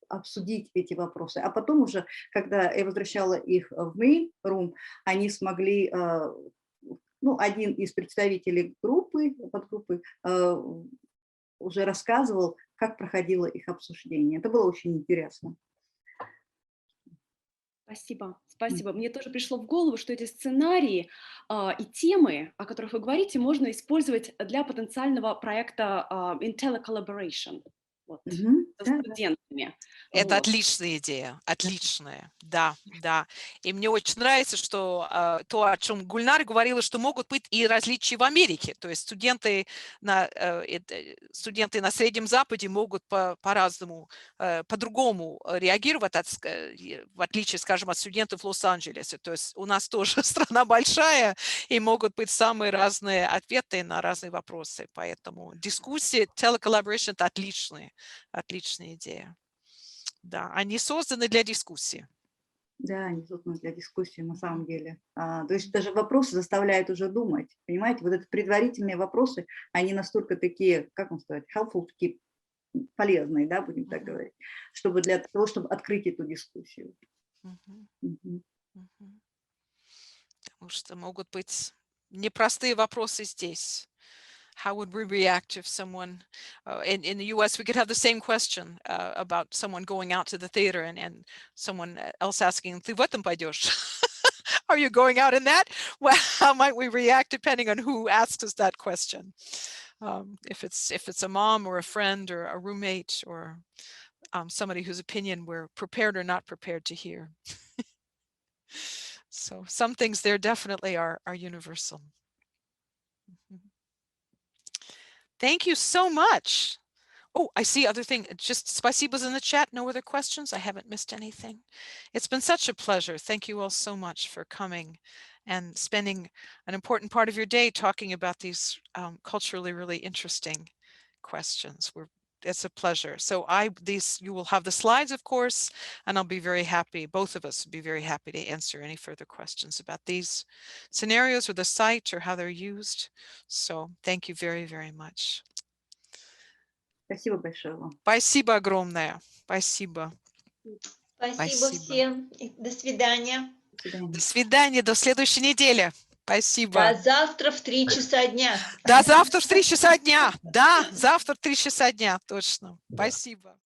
обсудить эти вопросы. А потом уже, когда я возвращала их в main room, они смогли, ну, один из представителей группы, подгруппы, уже рассказывал, как проходило их обсуждение. Это было очень интересно. Спасибо, спасибо. Мне тоже пришло в голову, что эти сценарии и темы, о которых вы говорите, можно использовать для потенциального проекта IntelliCollaboration. вот, со студентами. Это Вот. отличная идея, отличная, да, да. И мне очень нравится, что то, о чем Гульнара говорила, что могут быть и различия в Америке. То есть студенты на Среднем Западе могут по-разному, по-другому реагировать, в отличие, скажем, от студентов в Лос-Анджелесе. То есть у нас тоже страна большая, и могут быть самые разные ответы на разные вопросы. Поэтому дискуссии, телеколлаборейшн – это отличная идея. Да, они созданы для дискуссии. Да, они созданы для дискуссии на самом деле. То есть даже вопросы заставляют уже думать, понимаете? Вот это предварительные вопросы, они настолько такие, как вам сказать, helpful, такие полезные, да, будем так говорить, чтобы для того, чтобы открыть эту дискуссию. Потому что могут быть непростые вопросы здесь. How would we react if someone, in the US, we could have the same question about someone going out to the theater and someone else asking, ты в этом pойдешь? Are you going out in that? Well, how might we react depending on who asks us that question? If it's a mom or a friend or a roommate or somebody whose opinion we're prepared or not prepared to hear. So some things there definitely are universal. Thank you so much. Oh, I see other thing. Just spasibo's in the chat. No other questions. I haven't missed anything. It's been such a pleasure. Thank you all so much for coming and spending an important part of your day talking about these culturally really interesting questions. It's a pleasure. So you will have the slides, of course, and I'll be very happy. Both of us would be very happy to answer any further questions about these scenarios or the site or how they're used. So thank you very, very much. Спасибо большое вам. Спасибо огромное. Спасибо. Спасибо всем. До свидания. До свидания. До следующей недели. Спасибо. До завтра в 3 часа дня. До завтра в 3 часа дня. Да, завтра в 3 часа дня. Точно. Спасибо.